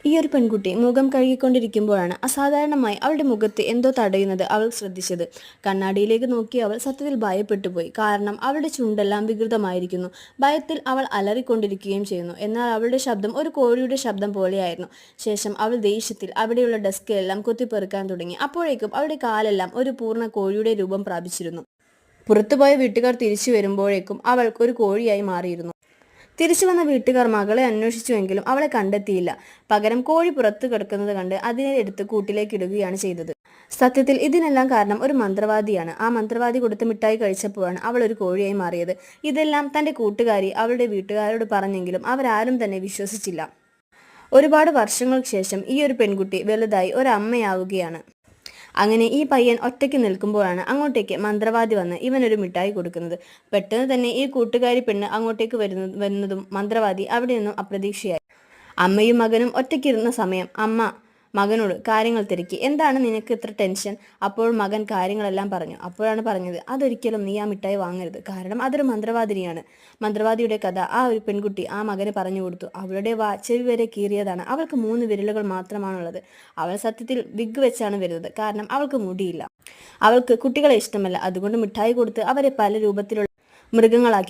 ഈ ഒരു പെൺകുട്ടി മുഖം കഴുകിക്കൊണ്ടിരിക്കുമ്പോഴാണ് അസാധാരണമായി അവളുടെ മുഖത്ത് എന്തോ തടയുന്നത് അവൾ ശ്രദ്ധിച്ചത്. കണ്ണാടിയിലേക്ക് നോക്കി അവൾ സത്യത്തിൽ ഭയപ്പെട്ടുപോയി. കാരണം അവളുടെ ചുണ്ടെല്ലാം വികൃതമായിരിക്കുന്നു. ഭയത്തിൽ അവൾ അലറിക്കൊണ്ടിരിക്കുകയും ചെയ്യുന്നു. എന്നാൽ അവളുടെ ശബ്ദം ഒരു കോഴിയുടെ ശബ്ദം പോലെയായിരുന്നു. ശേഷം അവൾ ദേഷ്യത്തിൽ അവിടെയുള്ള ഡെസ്കിലെല്ലാം കുത്തിപ്പെറുക്കാൻ തുടങ്ങി. അപ്പോഴേക്കും അവളുടെ കാലെല്ലാം ഒരു പൂർണ്ണ കോഴിയുടെ രൂപം പ്രാപിച്ചിരുന്നു. പുറത്തുപോയ വീട്ടുകാർ തിരിച്ചു വരുമ്പോഴേക്കും അവൾ ഒരു കോഴിയായി മാറിയിരുന്നു. തിരിച്ചു വന്ന വീട്ടുകാർ മകളെ അന്വേഷിച്ചുവെങ്കിലും അവളെ കണ്ടെത്തിയില്ല. പകരം കോഴി പുറത്തു കിടക്കുന്നത് കണ്ട് അതിനെ എടുത്ത് കൂട്ടിലേക്ക് ഇടുകയാണ് ചെയ്തത്. സത്യത്തിൽ ഇതിനെല്ലാം കാരണം ഒരു മന്ത്രവാദിയാണ്. ആ മന്ത്രവാദി കൊടുത്ത മിഠായി കഴിച്ചപ്പോഴാണ് അവൾ ഒരു കോഴിയായി മാറിയത്. ഇതെല്ലാം തന്റെ കൂട്ടുകാരി അവളുടെ വീട്ടുകാരോട് പറഞ്ഞെങ്കിലും അവരാരും തന്നെ വിശ്വസിച്ചില്ല. ഒരുപാട് വർഷങ്ങൾക്ക് ശേഷം ഈ ഒരു പെൺകുട്ടി വലുതായി ഒരമ്മയാവുകയാണ്. അങ്ങനെ ഈ പയ്യൻ ഒറ്റയ്ക്ക് നിൽക്കുമ്പോഴാണ് അങ്ങോട്ടേക്ക് മന്ത്രവാദി വന്ന് ഇവനൊരു മിഠായി കൊടുക്കുന്നത്. പെട്ടെന്ന് തന്നെ ഈ കൂട്ടുകാരി പെണ്ണ് അങ്ങോട്ടേക്ക് വരുന്നതും മന്ത്രവാദി അവിടെ നിന്നും അപ്രതീക്ഷയായി. അമ്മയും മകനും ഒറ്റയ്ക്കിരുന്ന സമയം അമ്മ മകനോട് കാര്യങ്ങൾ തിരക്കി. എന്താണ് നിനക്ക് ഇത്ര ടെൻഷൻ? അപ്പോൾ മകൻ കാര്യങ്ങളെല്ലാം പറഞ്ഞു. അപ്പോഴാണ് പറഞ്ഞത്, അതൊരിക്കലും നീ ആ മിഠായി വാങ്ങരുത്, കാരണം അതൊരു മന്ത്രവാദിനിയാണ്. മന്ത്രവാദിയുടെ കഥ ആ ഒരു പെൺകുട്ടി ആ മകന് പറഞ്ഞു കൊടുത്തു. അവളുടെ ചെവി വരെ കീറിയതാണ്. അവൾക്ക് 3 വിരലുകൾ മാത്രമാണുള്ളത്. അവൾ സത്യത്തിൽ വിഗ് വെച്ചാണ് വരുന്നത്, കാരണം അവൾക്ക് മുടിയില്ല. അവൾക്ക് കുട്ടികളെ ഇഷ്ടമല്ല. അതുകൊണ്ട് മിഠായി കൊടുത്ത് അവരെ പല രൂപത്തിലുള്ള മൃഗങ്ങളാക്കി